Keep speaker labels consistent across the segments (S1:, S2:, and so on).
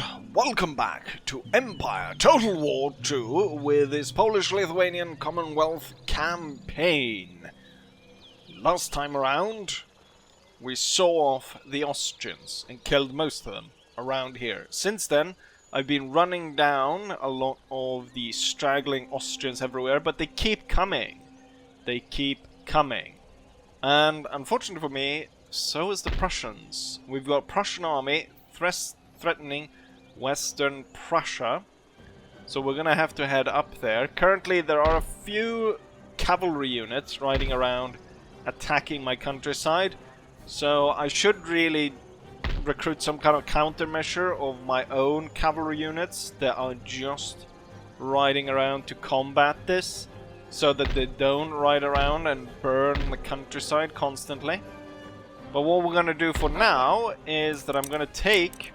S1: and welcome back to Empire Total War 2 with this Polish-Lithuanian Commonwealth campaign. Last time around, we saw off the Austrians and killed most of them around here. Since then, I've been running down a lot of the straggling Austrians everywhere, but they keep coming. They keep coming. And unfortunately for me, so is the Prussians. We've got Prussian army threatening Western Prussia. So we're gonna have to head up there. Currently there are a few cavalry units riding around attacking my countryside. So I should really recruit some kind of countermeasure of my own cavalry units that are just riding around to combat this, so that they don't ride around and burn the countryside constantly. But what we're gonna do for now is that I'm gonna take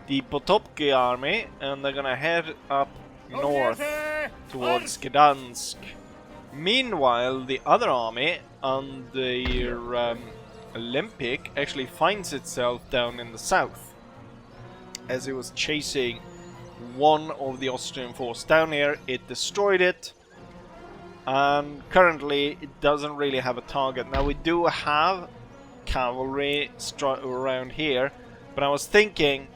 S1: the Potopki army and they're gonna head up north towards Gdansk. Meanwhile, the other army under Olympic actually finds itself down in the south, as it was chasing one of the Austrian force down here. It destroyed it, and currently it doesn't really have a target. Now we do have cavalry around here, but I was thinking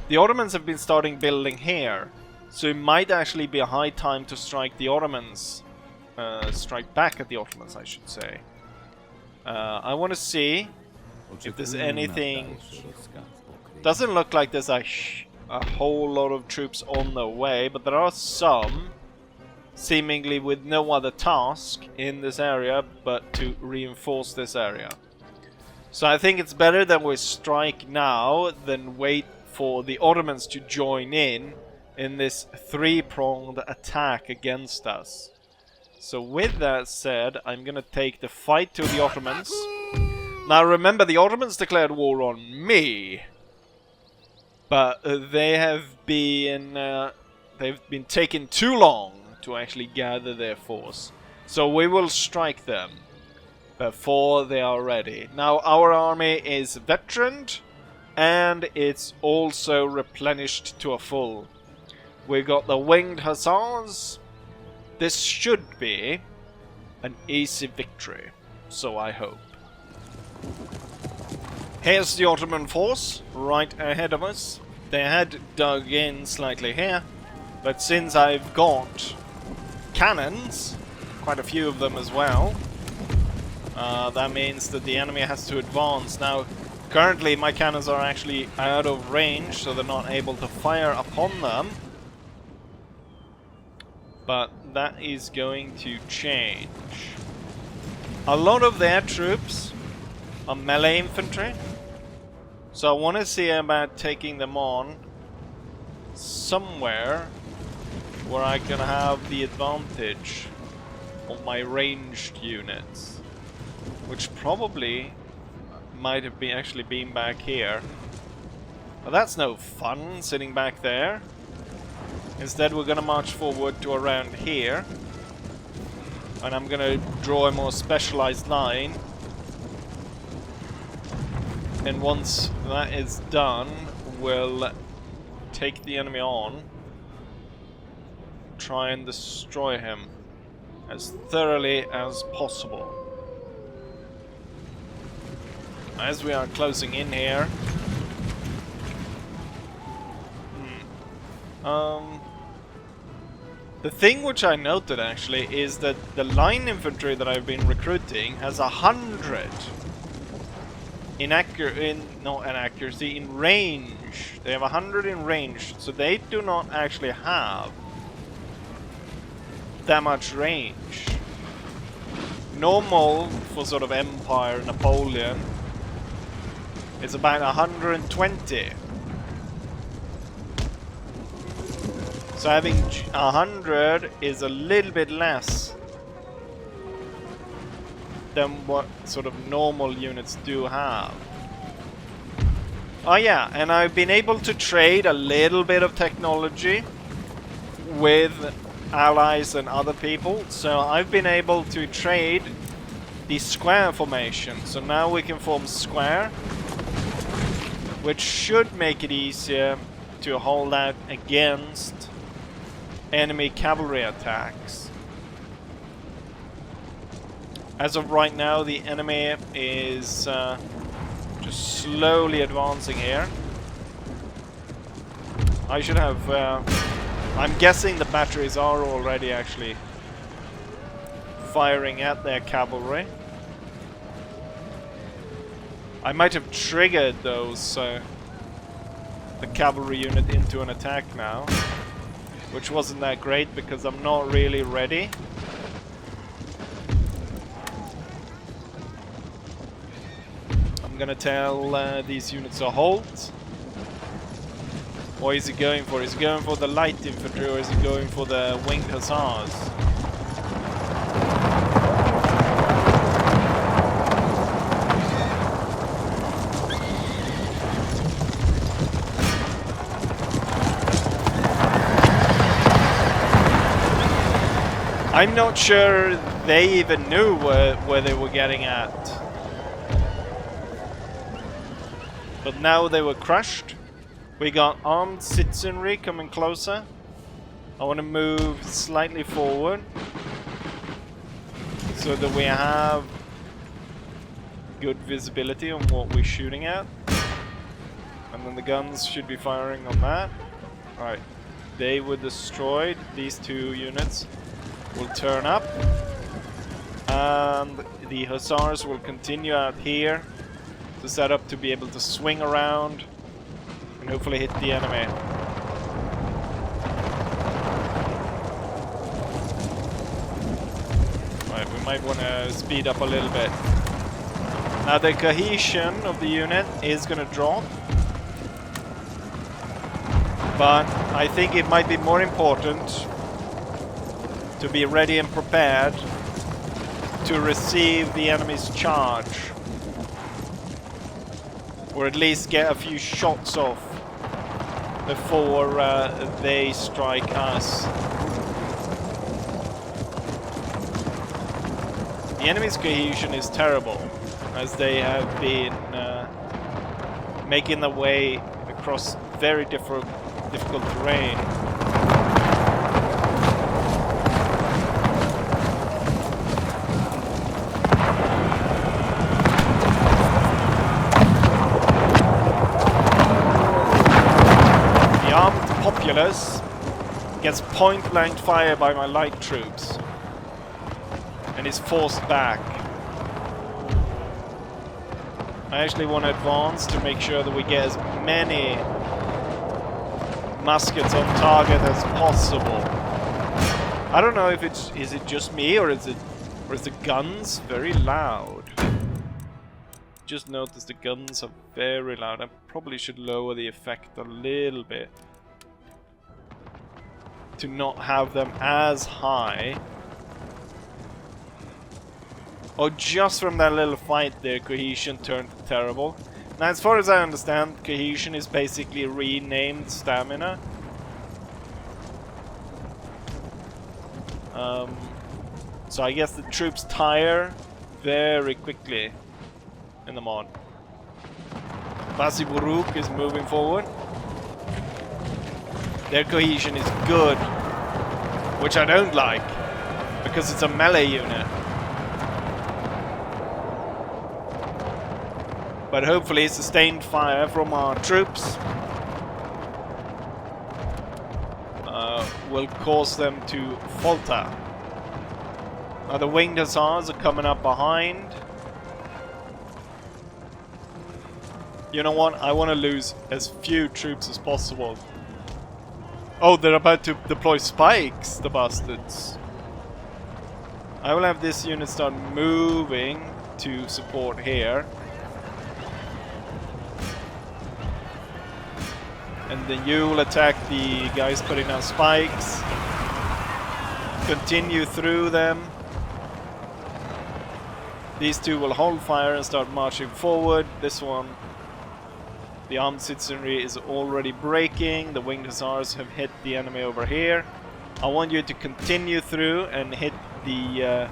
S1: the Ottomans have been starting building here, so it might actually be a high time to strike the Ottomans, strike back at the Ottomans, I should say. I want to see if there's anything. Doesn't look like there's a whole lot of troops on the way, but there are some, seemingly with no other task in this area but to reinforce this area. So I think it's better that we strike now than wait for the Ottomans to join in this three-pronged attack against us. So with that said, I'm gonna take the fight to the Ottomans. Now remember, the Ottomans declared war on me, but they have been they've been taking too long to actually gather their force. So we will strike them before they are ready. Now our army is veteraned, and it's also replenished to a full. We got the winged hussars. This should be an easy victory, so I hope. Here's the Ottoman force right ahead of us. They had dug in slightly here, but since I've got cannons, quite a few of them as well, that means that the enemy has to advance. Now, currently my cannons are actually out of range, so they're not able to fire upon them. But that is going to change. A lot of their troops are melee infantry, so I want to see about taking them on somewhere where I can have the advantage of my ranged units, which probably might have been actually been back here. But that's no fun, sitting back there. Instead we're gonna march forward to around here, and I'm gonna draw a more specialized line, and once that is done we'll take the enemy on, try and destroy him as thoroughly as possible. As we are closing in here, the thing which I noted actually is that the line infantry that I've been recruiting has 100 in accuracy, in range. They have 100 in range, so they do not actually have that much range. Normal for sort of Empire, Napoleon, is about 120. So having 100 is a little bit less than what sort of normal units do have. Oh yeah, and I've been able to trade a little bit of technology with allies and other people. So I've been able to trade the square formation. So now we can form square, which should make it easier to hold out against enemy cavalry attacks. As of right now, the enemy is just slowly advancing here. I should have... I'm guessing the batteries are already actually firing at their cavalry. I might have triggered those the cavalry unit into an attack now, which wasn't that great because I'm not really ready. I'm gonna tell these units to halt. What is he going for? Is he going for the light infantry or is he going for the winged hussars? I'm not sure they even knew where they were getting at. But now they were crushed. We got armed citizenry coming closer. I want to move slightly forward so that we have good visibility on what we're shooting at. And then the guns should be firing on that. Alright, they were destroyed. These two units will turn up. And the hussars will continue out here to set up to be able to swing around and hopefully hit the enemy. Right, we might want to speed up a little bit. Now the cohesion of the unit is going to drop, but I think it might be more important to be ready and prepared to receive the enemy's charge, or at least get a few shots off before they strike us. The enemy's cohesion is terrible, as they have been making their way across very difficult terrain. Populace gets point-blank fire by my light troops and is forced back. I actually want to advance to make sure that we get as many muskets on target as possible. I don't know if is it just me or is the guns very loud? Just noticed the guns are very loud. I probably should lower the effect a little bit to not have them as high. Oh, just from that little fight their cohesion turned terrible. Now, as far as I understand, cohesion is basically renamed stamina. So I guess the troops tire very quickly in the mod. Basiburuk is moving forward. Their cohesion is good, which I don't like, because it's a melee unit. But hopefully sustained fire from our troops will cause them to falter. Now the winged hussars are coming up behind. You know what? I want to lose as few troops as possible. Oh, they're about to deploy spikes, the bastards. I will have this unit start moving to support here. And then you will attack the guys putting down spikes. Continue through them. These two will hold fire and start marching forward. This one, the armed citizenry, is already breaking. The winged hussars have hit the enemy over here. I want you to continue through and hit the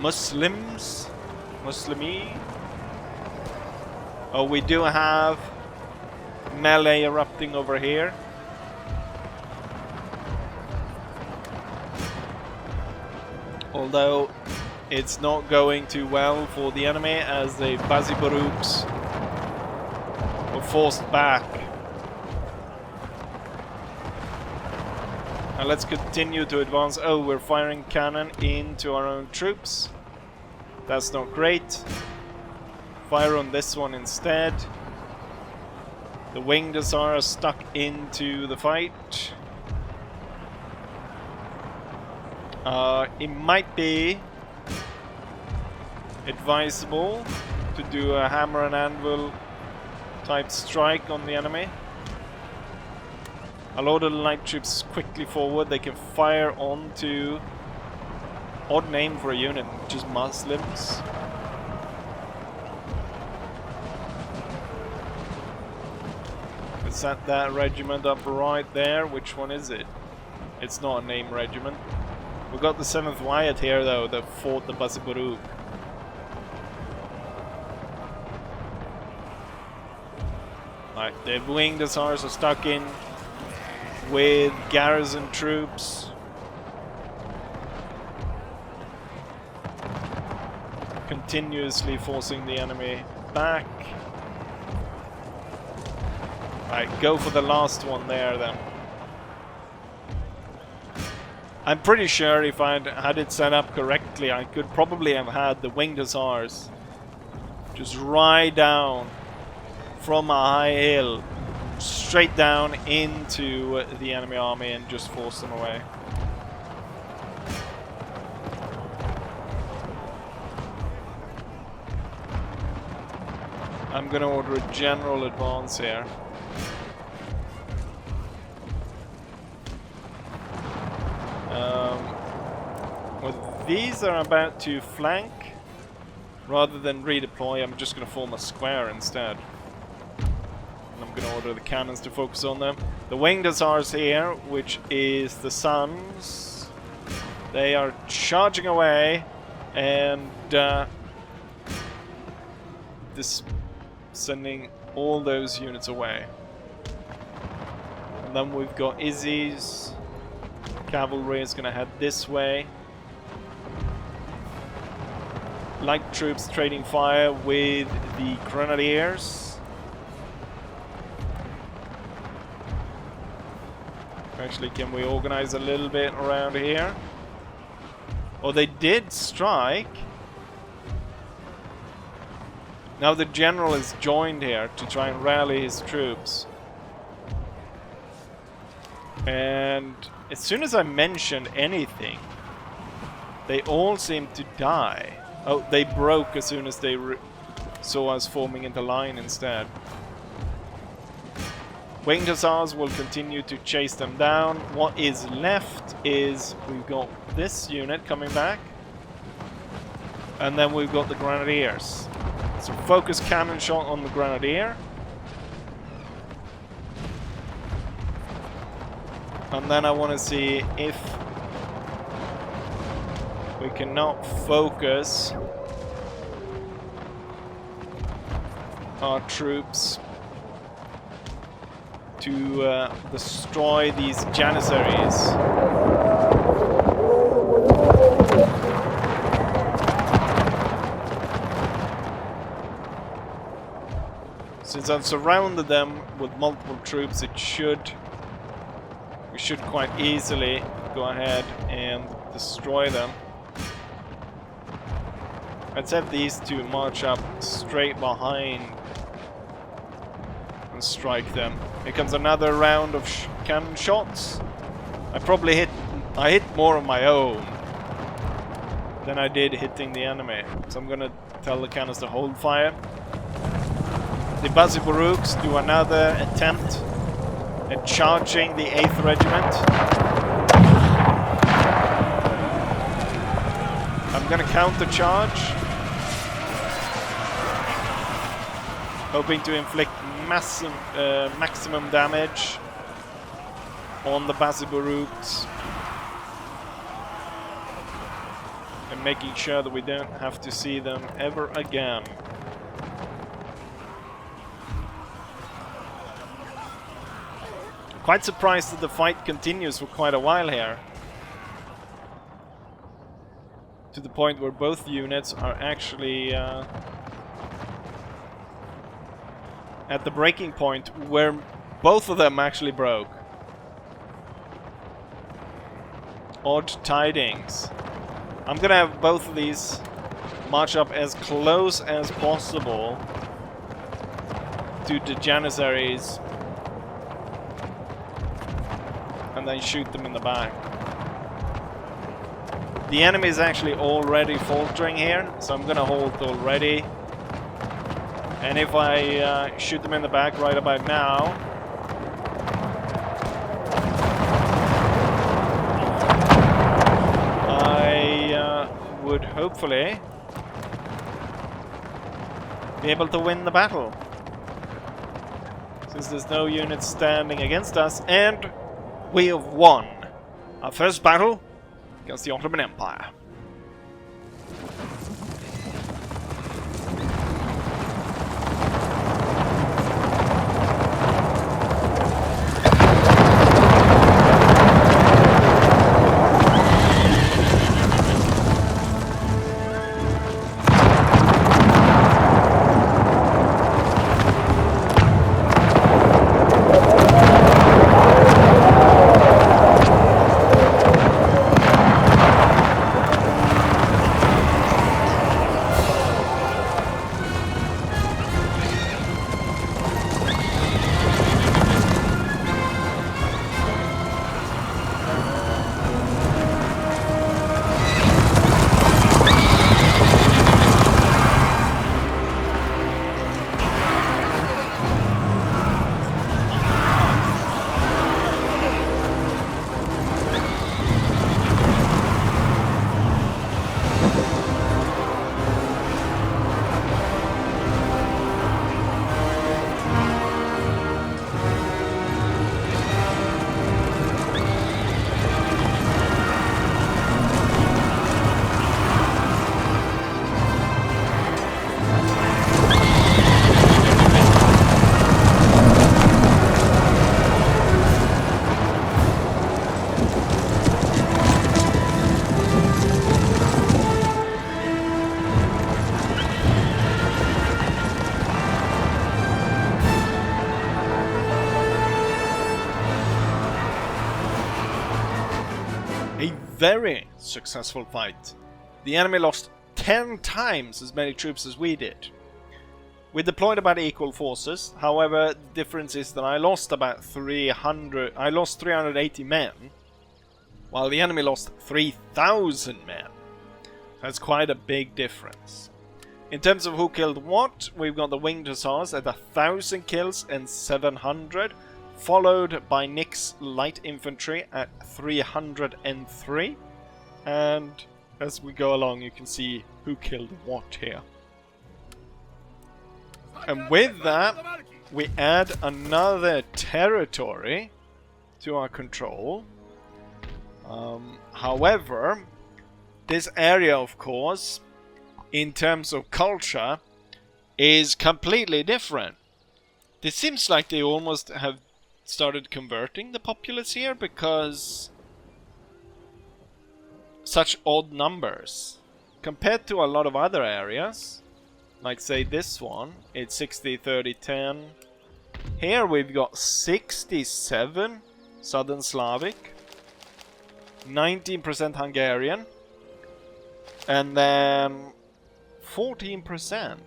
S1: Muslimi. Oh, we do have melee erupting over here. Although it's not going too well for the enemy as the Bazibaruks were forced back. Now let's continue to advance. Oh, we're firing cannon into our own troops. That's not great. Fire on this one instead. The winged hussar are stuck into the fight. It might be advisable to do a hammer and anvil type strike on the enemy. A load of the light troops quickly forward. They can fire onto, odd name for a unit, just Muslims. Let's set that regiment up right there. Which one is it? It's not a name regiment. We've got the 7th Wyatt here though that fought the Bazibaruk. Right, the winged hussars are stuck in with garrison troops. Continuously forcing the enemy back. Right, go for the last one there then. I'm pretty sure if I'd had it set up correctly, I could probably have had the winged hussars just ride down from a high hill straight down into the enemy army and just force them away. I'm gonna order a general advance here. Well, these are about to flank. Rather than redeploy, I'm just going to form a square instead. And I'm going to order the cannons to focus on them. The winged hussars here, which is the Suns. They are charging away and sending all those units away. And then we've got Izzy's cavalry is going to head this way. Light troops trading fire with the grenadiers. Actually, can we organize a little bit around here? Oh, they did strike. Now the general is joined here to try and rally his troops. And as soon as I mentioned anything, they all seem to die. Oh, they broke as soon as they saw us forming into line instead. Winged hussars will continue to chase them down. What is left is we've got this unit coming back. And then we've got the grenadiers. So focus cannon shot on the grenadier. And then I want to see if we cannot focus our troops to destroy these janissaries. Since I've surrounded them with multiple troops, we should quite easily go ahead and destroy them. Let's have these two march up straight behind and strike them. Here comes another round of cannon shots. I hit more of my own than I did hitting the enemy. So I'm gonna tell the cannons to hold fire. The Bazibaruks do another attempt at charging the 8th Regiment. I'm gonna counter charge, hoping to inflict maximum damage on the Bazibaruks and making sure that we don't have to see them ever again. Quite surprised that the fight continues for quite a while here. To the point where both units are actually at the breaking point where both of them actually broke. Odd tidings. I'm gonna have both of these march up as close as possible to the Janissaries and then shoot them in the back. The enemy is actually already faltering here, so I'm gonna hold already. And if I shoot them in the back right about now, I would hopefully be able to win the battle. Since there's no units standing against us, and we have won our first battle against the Ottoman Empire. Very successful fight. The enemy lost 10 times as many troops as we did. We deployed about equal forces. However, the difference is that I lost about 380 men, while the enemy lost 3,000 men. That's quite a big difference. In terms of who killed what, we've got the Winged Hussars at 1,000 kills and 700. Followed by Nick's light infantry at 303, and as we go along you can see who killed what here. And with that we add another territory to our control. However, this area of course in terms of culture is completely different. It seems like they almost have started converting the populace here because such odd numbers compared to a lot of other areas, like say this one, it's 60 30 10. Here we've got 67 Southern Slavic, 19% Hungarian, and then 14%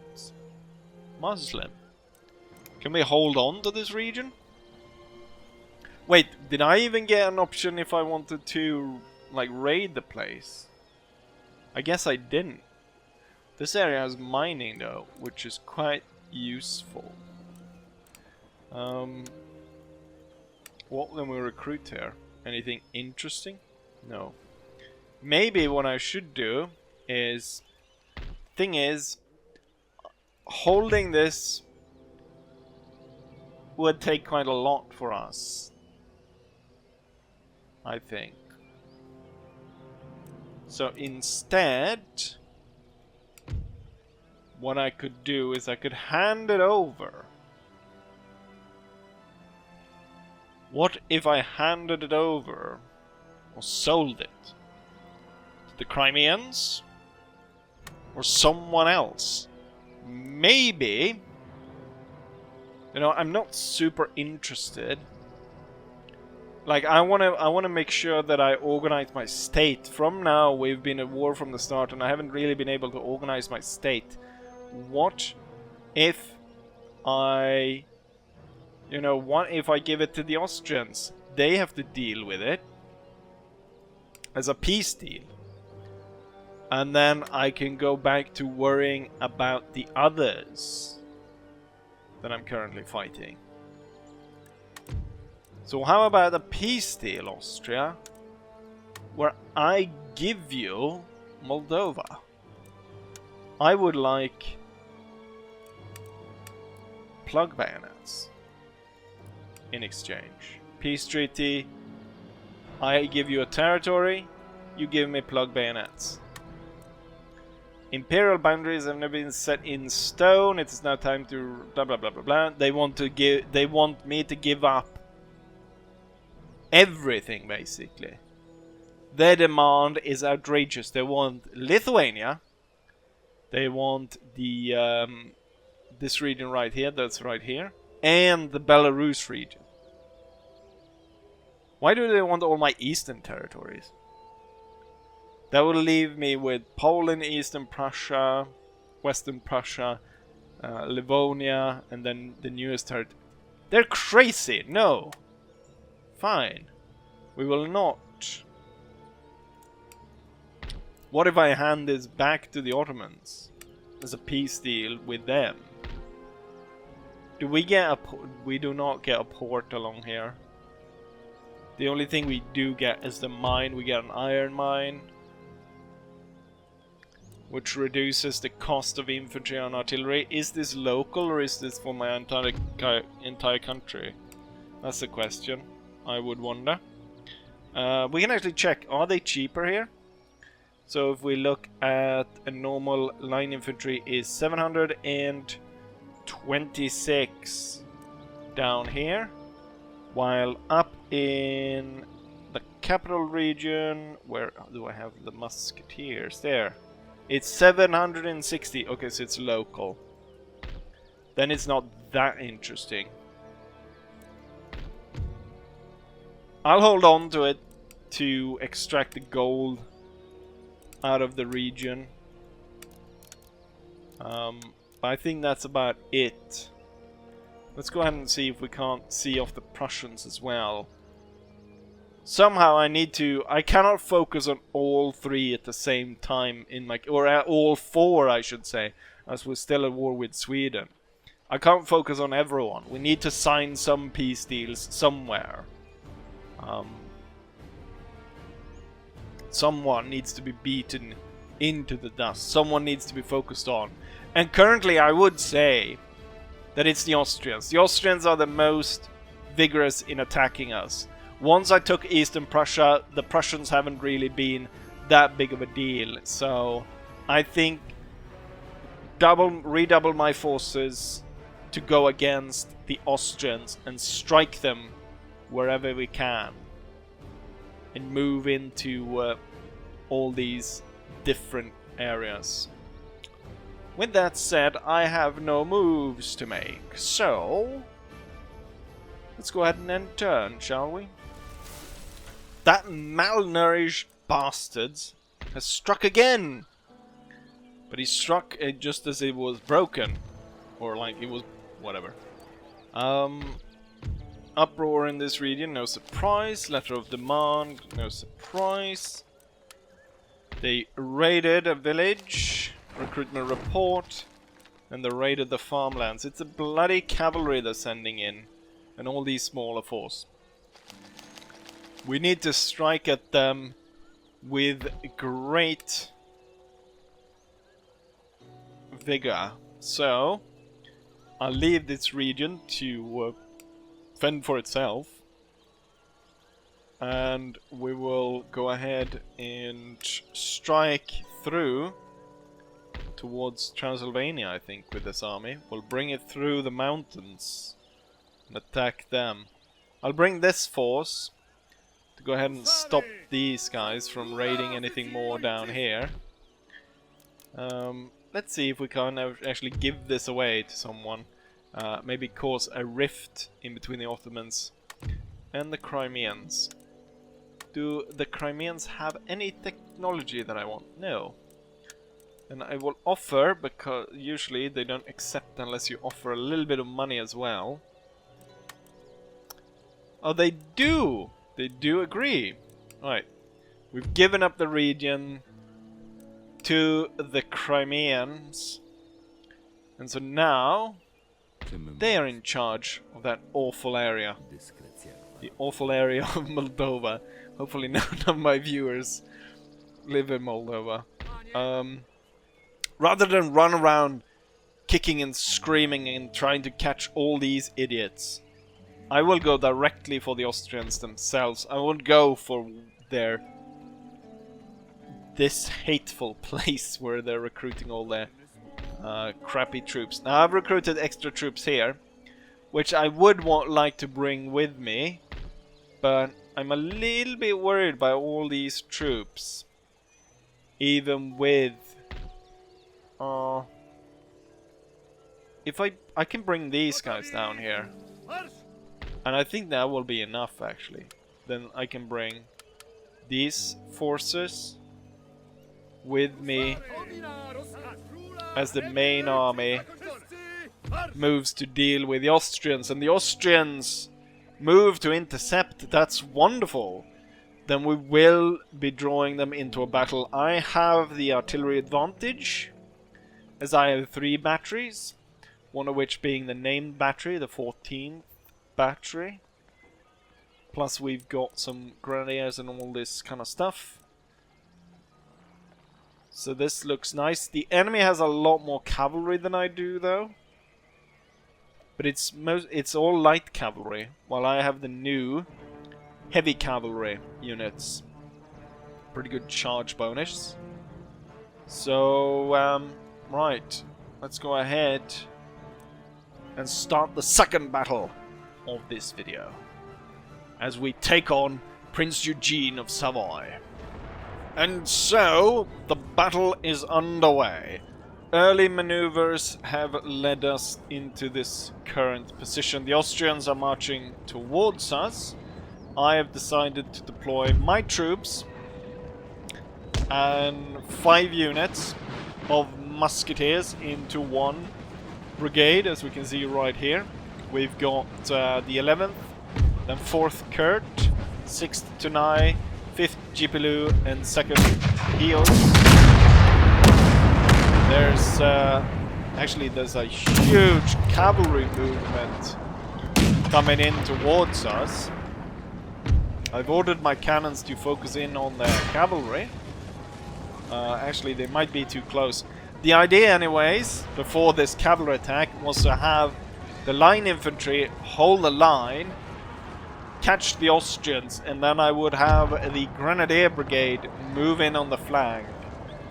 S1: Muslim. Can we hold on to this region? Wait, did I even get an option if I wanted to, like, raid the place? I guess I didn't. This area has mining, though, which is quite useful. What can we recruit here? Anything interesting? No. Maybe what I should do is... Thing is, holding this would take quite a lot for us, I think. So instead, what I could do is I could hand it over What if I handed it over or sold it to the Crimeans or someone else? Maybe. You know, I'm not super interested. Like, I wanna make sure that I organize my state. From now, we've been at war from the start, and I haven't really been able to organize my state. What if I, you know, what if I give it to the Austrians? They have to deal with it as a peace deal. And then I can go back to worrying about the others that I'm currently fighting. So how about a peace deal, Austria, where I give you Moldova? I would like plug bayonets in exchange. Peace treaty. I give you a territory, you give me plug bayonets. Imperial boundaries have never been set in stone. It is now time to blah blah blah blah blah. They want me to give up everything, basically. Their demand is outrageous. They want Lithuania. They want the this region right here, that's right here, and the Belarus region. Why do they want all my eastern territories? That will leave me with Poland, Eastern Prussia, Western Prussia, Livonia, and then the newest territory. They're crazy! No! Fine. We will not. What if I hand this back to the Ottomans as a peace deal with them? Do we get a we do not get a port along here. The only thing we do get is the mine. We get an iron mine, which reduces the cost of infantry and artillery. Is this local or is this for my entire country? That's the question. I would wonder. We can actually check. Are they cheaper here? So if we look at a normal line infantry is 726 down here, while up in the capital region, where do I have the musketeers? There. It's 760. Okay, so it's local. Then it's not that interesting. I'll hold on to it to extract the gold out of the region. But I think that's about it. Let's go ahead and see if we can't see off the Prussians as well. Somehow I cannot focus on all three at the same time in my, or all four I should say, as we're still at war with Sweden. I can't focus on everyone. We need to sign some peace deals somewhere. Someone needs to be beaten into the dust. Someone needs to be focused on. And currently I would say that it's the Austrians. The Austrians are the most vigorous in attacking us. Once I took Eastern Prussia, the Prussians haven't really been that big of a deal. So I think redouble my forces to go against the Austrians and strike them wherever we can. And move into all these different areas. With that said, I have no moves to make. So let's go ahead and end turn, shall we? That malnourished bastard has struck again! But he struck it just as it was broken. Or like it was... whatever. Uproar in this region, no surprise. Letter of demand, no surprise. They raided a village. Recruitment report. And they raided the farmlands. It's a bloody cavalry they're sending in. And all these smaller forces. We need to strike at them with great vigor. So, I'll leave this region to fend for itself. And we will go ahead and strike through towards Transylvania, I think, with this army. We'll bring it through the mountains and attack them. I'll bring this force to go ahead and stop these guys from raiding anything more down here. Let's see if we can actually give this away to someone. Maybe cause a rift in between the Ottomans and the Crimeans. Do the Crimeans have any technology that I want? No. And I will offer, because usually they don't accept unless you offer a little bit of money as well. Oh, they do! They do agree. Alright. We've given up the region to the Crimeans. And so now they are in charge of that awful area. The awful area of Moldova. Hopefully none of my viewers live in Moldova. Rather than run around kicking and screaming and trying to catch all these idiots, I will go directly for the Austrians themselves. I won't go for this hateful place where they're recruiting all their crappy troops. Now I've recruited extra troops here, which I would like to bring with me, but I'm a little bit worried by all these troops. Even with if I can bring these guys down here, and I think that will be enough actually. Then I can bring these forces with me as the main army moves to deal with the Austrians, and the Austrians move to intercept. That's wonderful. Then we will be drawing them into a battle. I have the artillery advantage, as I have 3 batteries, one of which being the named battery, the 14th battery. Plus we've got some grenadiers and all this kind of stuff. So this looks nice. The enemy has a lot more cavalry than I do though. But it's all light cavalry, while I have the new heavy cavalry units. Pretty good charge bonus. So, right. Let's go ahead and start the second battle of this video, as we take on Prince Eugene of Savoy. And so, the battle is underway. Early maneuvers have led us into this current position. The Austrians are marching towards us. I have decided to deploy my troops and 5 units of musketeers into one brigade, as we can see right here. We've got the 11th, then 4th Kurt, 6th Tunai, 5th Jipilu, and 2nd Heels. There's a huge cavalry movement coming in towards us. I've ordered my cannons to focus in on their cavalry. Actually, they might be too close. The idea, anyways, before this cavalry attack, was to have the line infantry hold the line, catch the Austrians, and then I would have the Grenadier Brigade move in on the flank.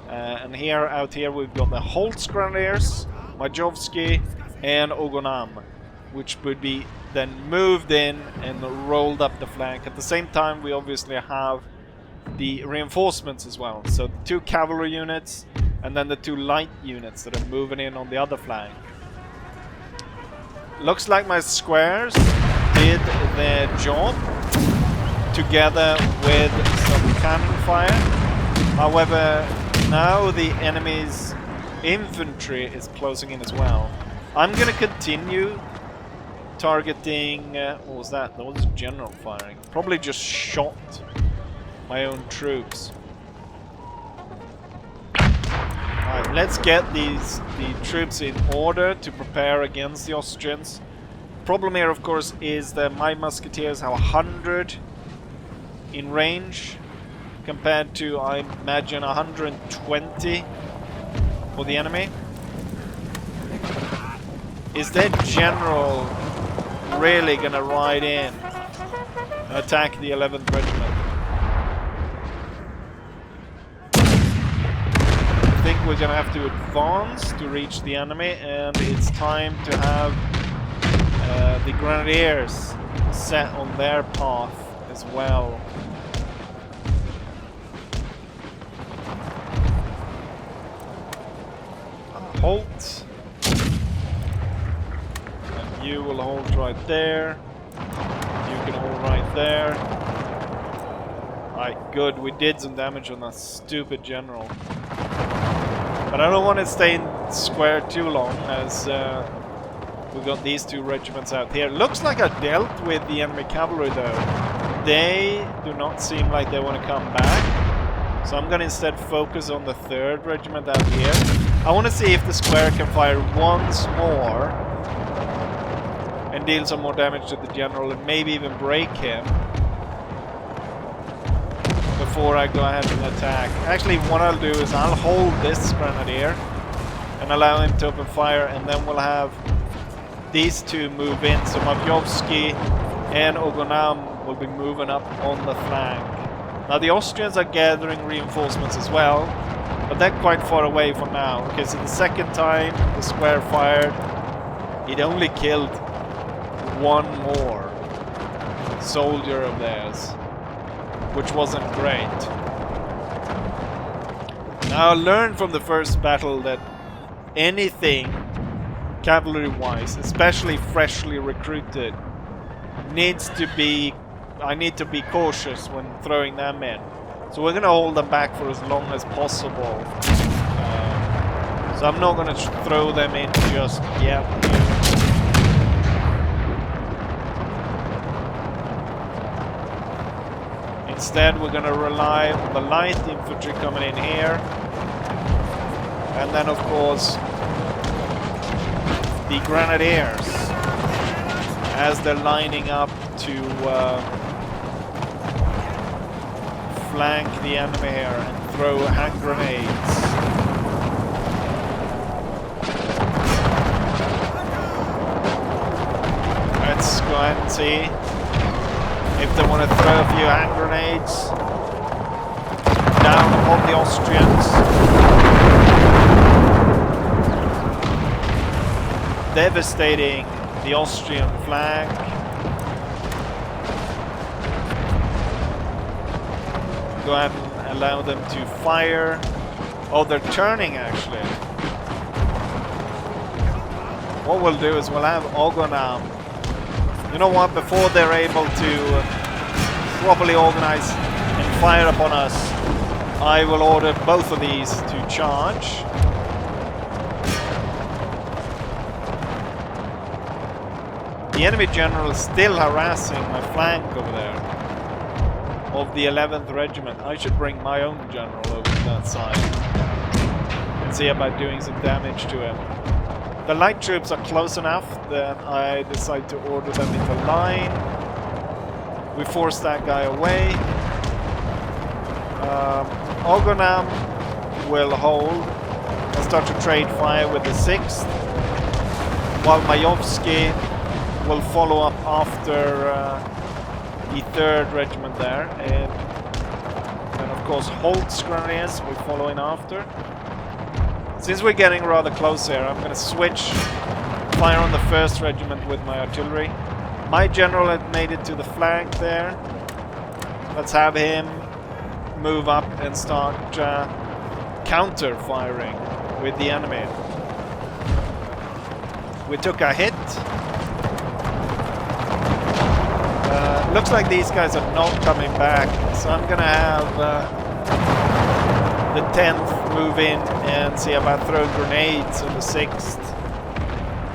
S1: And out here we've got the Holtz Grenadiers, Majovsky, and Ogonam, which would be then moved in and rolled up the flank. At the same time, we obviously have the reinforcements as well. So the 2 cavalry units and then the 2 light units that are moving in on the other flank. Looks like my squares did their job together with some cannon fire. However, now the enemy's infantry is closing in as well. I'm gonna continue targeting... what was that? That was general firing. Probably just shot my own troops. Alright, let's get the troops in order to prepare against the Austrians. Problem here, of course, is that my musketeers have 100 in range, compared to, I imagine, 120 for the enemy. Is their general really gonna ride in and attack the 11th Regiment? I think we're gonna have to advance to reach the enemy, and it's time to have the Grenadiers set on their path as well. Halt. And you will hold right there. You can hold right there. Alright, good. We did some damage on that stupid general. But I don't want to stay in square too long, as we've got these two regiments out here. Looks like I dealt with the enemy cavalry though. They do not seem like they want to come back. So I'm going to instead focus on the 3rd regiment out here. I want to see if the square can fire once more and deal some more damage to the general and maybe even break him before I go ahead and attack. Actually, what I'll do is I'll hold this grenadier and allow him to open fire, and then we'll have these two move in. So Mavyovsky and Ogonam will be moving up on the flank. Now the Austrians are gathering reinforcements as well, but they're quite far away for now. Okay, so the second time the square fired, it only killed one more soldier of theirs, which wasn't great. Now I learned from the first battle that anything cavalry-wise, especially freshly recruited, I need to be cautious when throwing them in. So we're going to hold them back for as long as possible. So I'm not going to throw them in just yet. Instead, we're going to rely on the light infantry coming in here. And then, of course, the grenadiers, as they're lining up to flank the enemy here and throw hand grenades. Let's go ahead and see if they want to throw a few hand grenades down upon the Austrians. Devastating the Austrian flank. Go ahead and allow them to fire. Oh, they're turning actually. What we'll do is we'll have Ogonam. You know what? Before they're able to properly organize and fire upon us, I will order both of these to charge. The enemy general is still harassing my flank over there of the 11th Regiment. I should bring my own general over to that side and see about doing some damage to him. The light troops are close enough that I decide to order them into line. We force that guy away. Ogonam will hold and start to trade fire with the 6th, while Majovsky will follow up after the 3rd Regiment there, and of course Holt's Grenadiers will follow in after. Since we're getting rather close here, I'm going to switch fire on the 1st Regiment with my artillery. My general had made it to the flank there. Let's have him move up and start counter-firing with the enemy. We took a hit. Looks like these guys are not coming back, so I'm gonna have the 10th move in and see about throwing grenades on the 6th.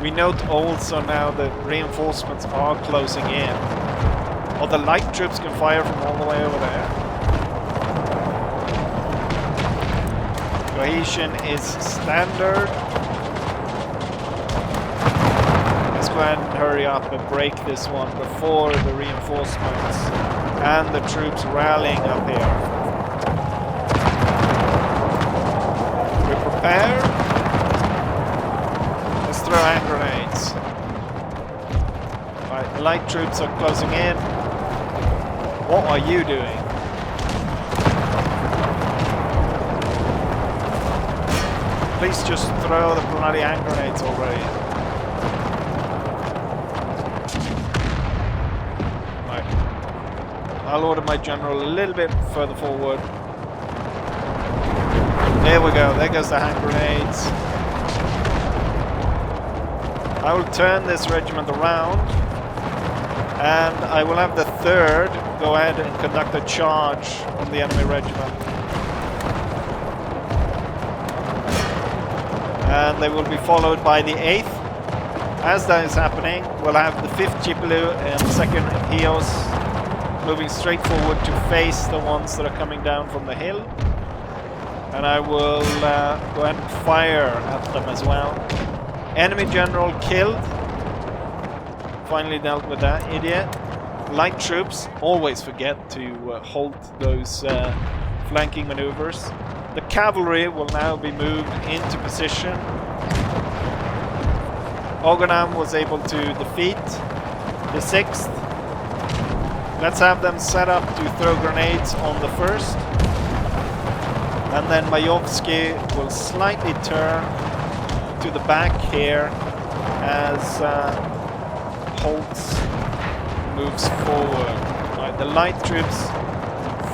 S1: We note also now that reinforcements are closing in. Oh, the light troops can fire from all the way over there. Cohesion is standard. Go ahead and hurry up and break this one before the reinforcements and the troops rallying up here. We prepare. Let's throw hand grenades. Alright, the light troops are closing in. What are you doing? Please just throw the bloody hand grenades already. I'll order my general a little bit further forward. There we go, there goes the hand grenades. I will turn this regiment around, and I will have the 3rd go ahead and conduct a charge on the enemy regiment. And they will be followed by the 8th. As that is happening, we'll have the 5th Chipelu and 2nd Hios moving straight forward to face the ones that are coming down from the hill. And I will go ahead and fire at them as well. Enemy general killed. Finally dealt with that idiot. Light troops always forget to halt those flanking maneuvers. The cavalry will now be moved into position. Oganam was able to defeat the 6th. Let's have them set up to throw grenades on the 1st. And then Majovsky will slightly turn to the back here as Holtz moves forward. Right, the light troops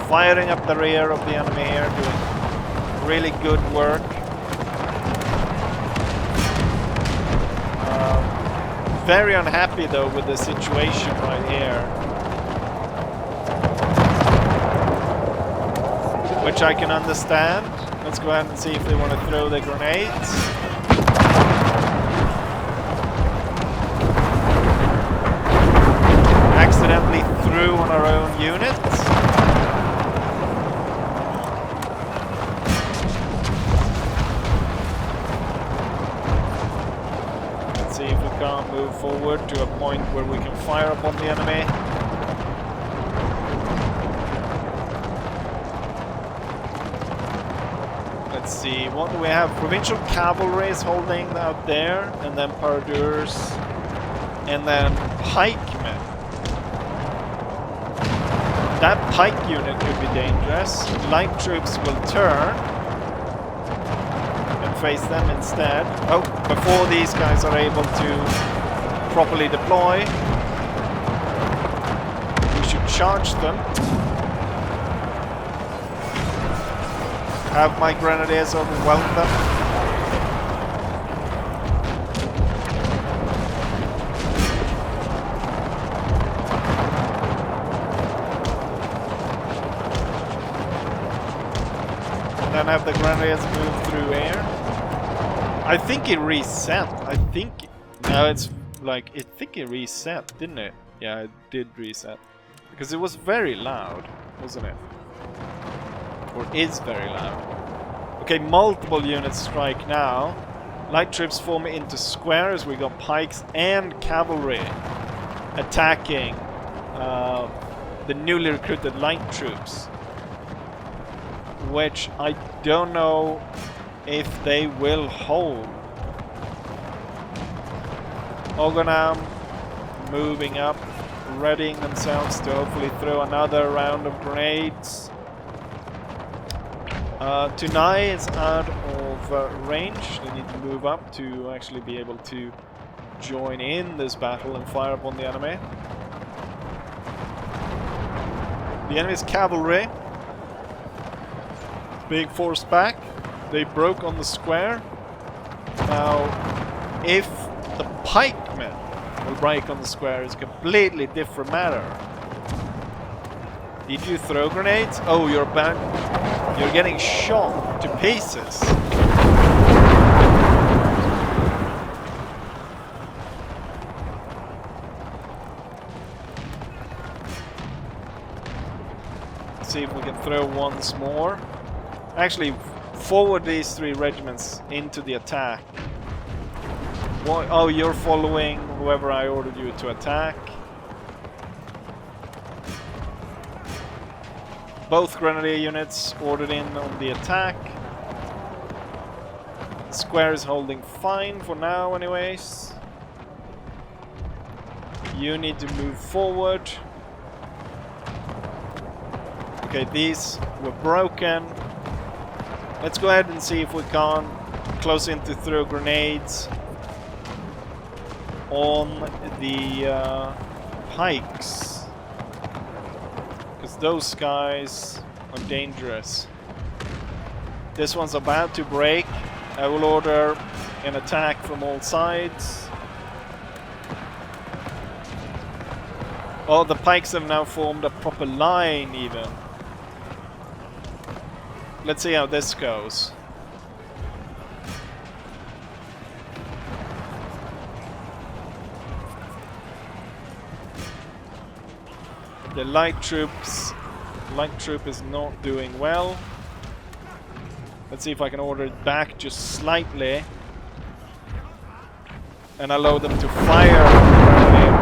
S1: firing up the rear of the enemy here, doing really good work. Very unhappy though with the situation right here, which I can understand. Let's go ahead and see if they want to throw the grenades. Accidentally threw on our own units. See if we can't move forward to a point where we can fire upon the enemy. Let's see, what do we have? Provincial cavalry is holding out there, and then Paradurs, and then pikemen. That pike unit could be dangerous. Light troops will turn face them instead. Oh, before these guys are able to properly deploy, we should charge them. Have my grenadiers overwhelm them. And then have the grenadiers move through air. I think it reset. No, it's like, I think it reset, didn't it? Yeah, it did reset. Because it was very loud, wasn't it? Or is very loud. Okay, multiple units strike now. Light troops form into squares. We got pikes and cavalry attacking the newly recruited light troops. Which I don't know if they will hold. Oganam moving up, readying themselves to hopefully throw another round of grenades. Tunai is out of range. They need to move up to actually be able to join in this battle and fire upon the enemy. The enemy's cavalry being forced back. They broke on the square. Now, if the pikemen will break on the square, is a completely different matter. Did you throw grenades? Oh, you're back. You're getting shot to pieces. Let's see if we can throw once more. Actually, forward these 3 regiments into the attack. What? Oh, you're following whoever I ordered you to attack. Both grenadier units ordered in on the attack. The square is holding fine for now anyways. You need to move forward. Okay, these were broken. Let's go ahead and see if we can close in to throw grenades on the pikes. Because
S2: those guys are dangerous. This one's about to break. I will order an attack from all sides. Oh, the pikes have now formed a proper line even. Let's see how this goes. The light troop is not doing well. Let's see if I can order it back just slightly and allow them to fire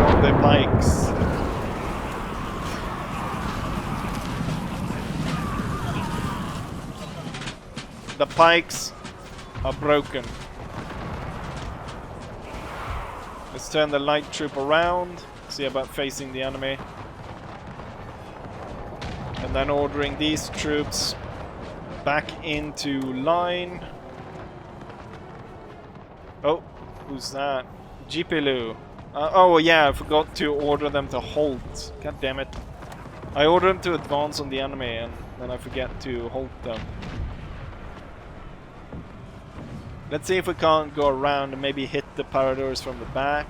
S2: on the pikes. The pikes are broken. Let's turn the light troop around, see about facing the enemy. And then ordering these troops back into line. Oh, who's that? Jipilu. Oh yeah, I forgot to order them to halt. God damn it. I ordered them to advance on the enemy and then I forget to halt them. Let's see if we can't go around and maybe hit the Paradors from the back.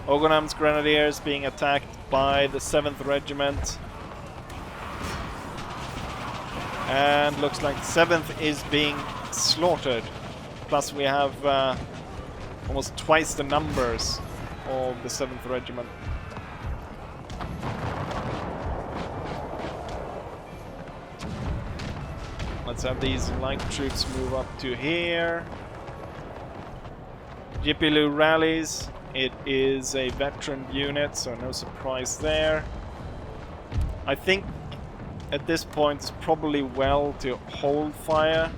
S2: Ogonam's Grenadiers being attacked by the 7th Regiment. And looks like 7th is being slaughtered. Plus we have almost twice the numbers of the 7th Regiment. Let's have these light troops move up to here. Jipilu rallies. It is a veteran unit, so no surprise there. I think at this point it's probably well to hold fire.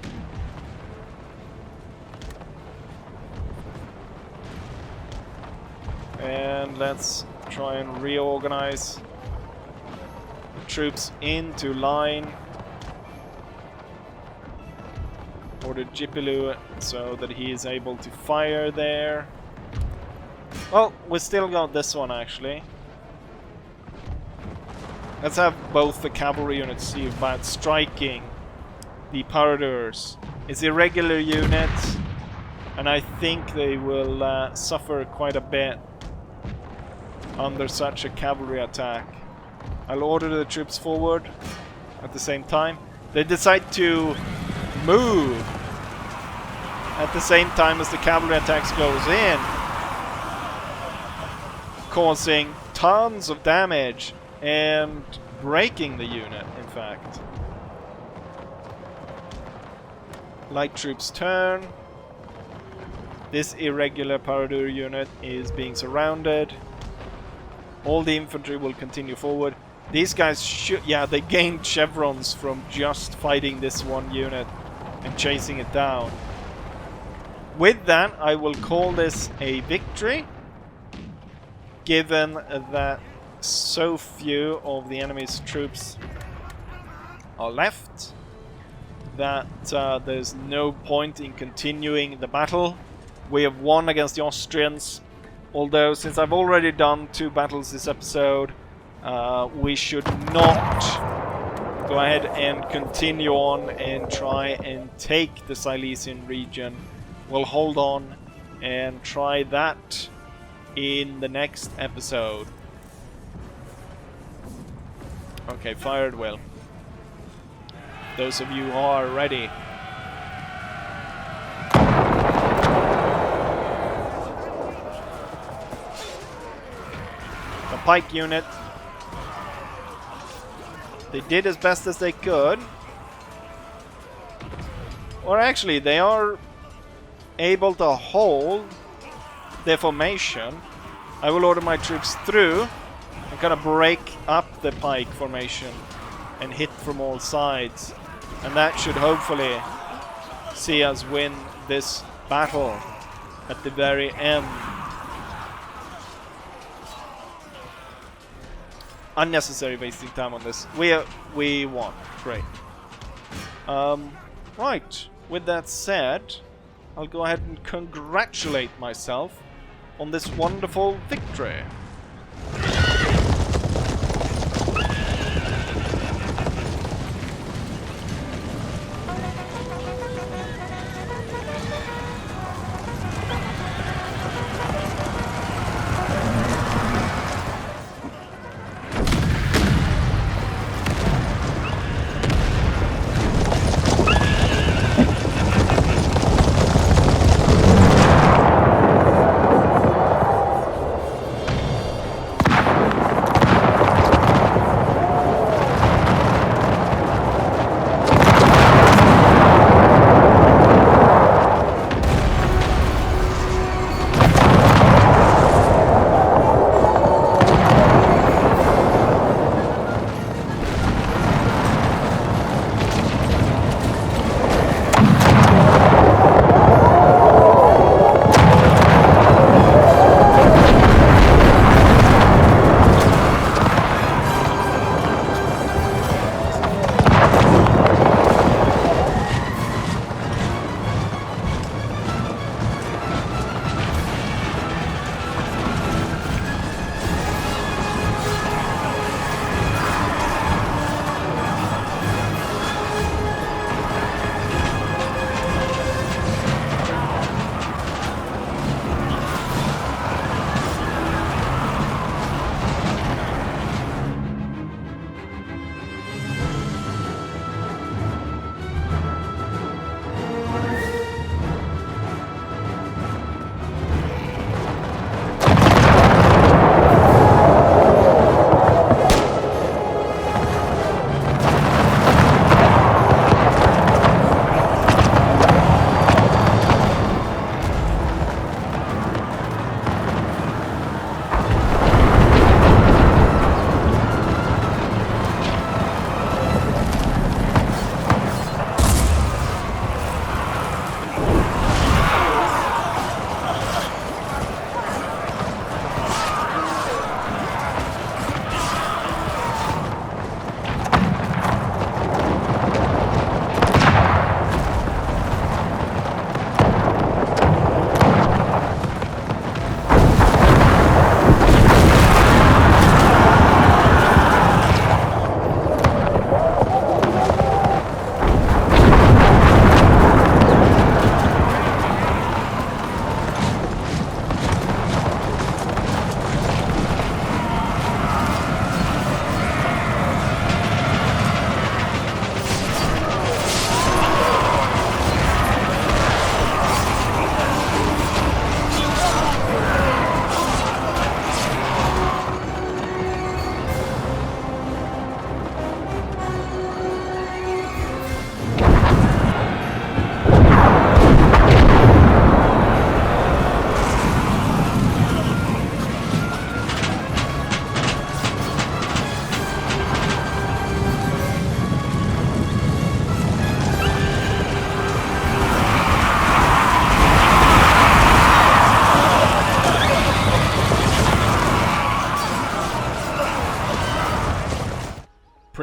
S2: And let's try and reorganize the troops into line. Order Jipilu so that he is able to fire there. Well, we still got this one actually. Let's have both the cavalry units see about striking the Paradors. It's a regular unit, and I think they will suffer quite a bit under such a cavalry attack. I'll order the troops forward at the same time. They decide to move at the same time as the cavalry attacks goes in, causing tons of damage and breaking the unit, in fact. Light troops turn. This irregular Paradur unit is being surrounded. All the infantry will continue forward. These guys should... yeah, they gained chevrons from just fighting this one unit and chasing it down. With that, I will call this a victory, given that so few of the enemy's troops are left that there's no point in continuing the battle. We have won against the Austrians, although since I've already done 2 battles this episode, we should not go ahead and continue on and try and take the Silesian region. We'll hold on and try that in the next episode. Okay, fired well. Those of you who are ready. The pike unit. They did as best as they could. Or actually, they are able to hold their formation. I will order my troops through and kind of break up the pike formation and hit from all sides, and that should hopefully see us win this battle at the very end. Unnecessary wasting time on this. We won. Great. Right. With that said, I'll go ahead and congratulate myself on this wonderful victory.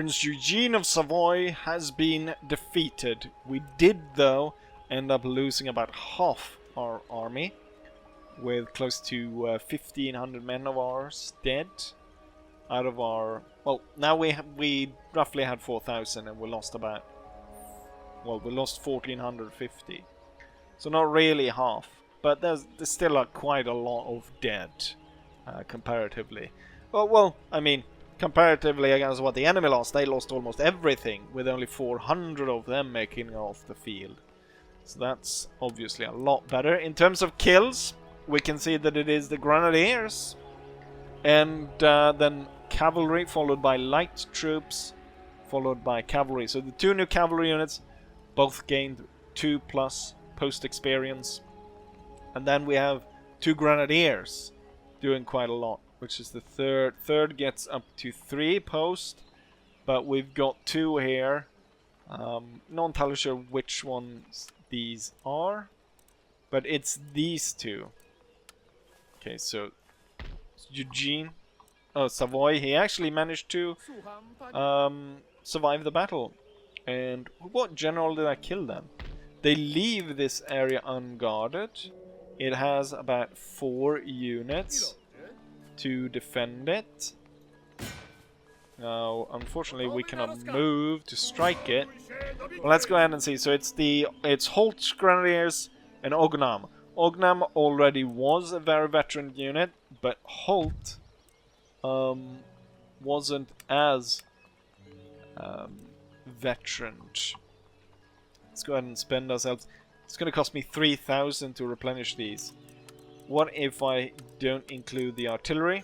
S2: Prince Eugene of Savoy has been defeated. We did, though, end up losing about half our army, with close to 1,500 men of ours dead. Out of our... Well, now we roughly had 4,000 and we lost about... Well, we lost 1,450. So not really half. But there's still quite a lot of dead, comparatively. Well, I mean, comparatively against what the enemy lost, they lost almost everything, with only 400 of them making it off the field. So that's obviously a lot better. In terms of kills, we can see that it is the Grenadiers, and then cavalry, followed by light troops, followed by cavalry. So the two new cavalry units both gained 2+ post experience. And then we have 2 Grenadiers doing quite a lot, which is the third. Third gets up to 3 post, but we've got 2 here. Not entirely sure which ones these are, but it's these 2. Okay, so Eugene, Savoy, he actually managed to survive the battle. And what general did I kill then? They leave this area unguarded. It has about 4 units to defend it. Now, unfortunately, we cannot move to strike it. Well, let's go ahead and see. So it's Holt's Grenadiers and Ognam. Ognam already was a very veteran unit, but Holt wasn't as veteran. Let's go ahead and spend ourselves. It's going to cost me 3,000 to replenish these. What if I don't include the artillery?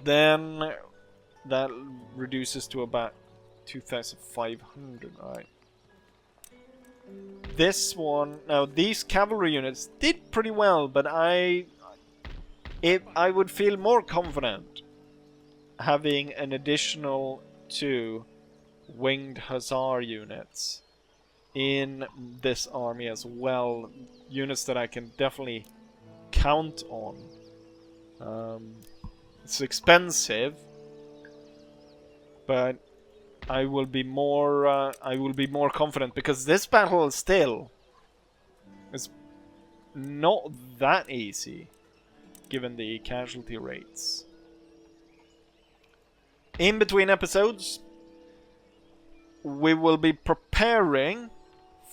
S2: Then that reduces to about 2,500, right? This one, now these cavalry units did pretty well, but I would feel more confident having an additional 2 winged hussar units in this army as well. Units that I can definitely count on. It's expensive, but I will be more confident, because this battle still is not that easy given the casualty rates. In between episodes, we will be preparing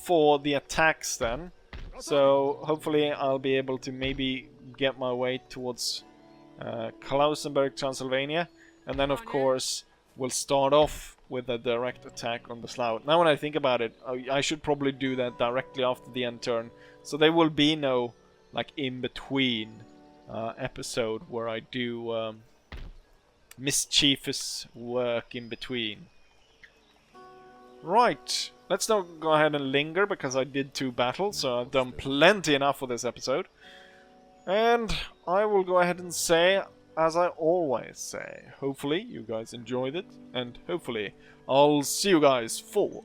S2: for the attacks then. So hopefully I'll be able to maybe get my way towards Klausenberg, Transylvania, and then of course we'll start off with a direct attack on the Slough. Now when I think about it, I should probably do that directly after the end turn, so there will be no like in-between episode where I do mischievous work in between. Right, let's not go ahead and linger, because I did 2 battles, so I've done plenty enough for this episode. And I will go ahead and say, as I always say, hopefully you guys enjoyed it, and hopefully I'll see you guys for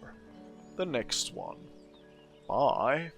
S2: the next one. Bye.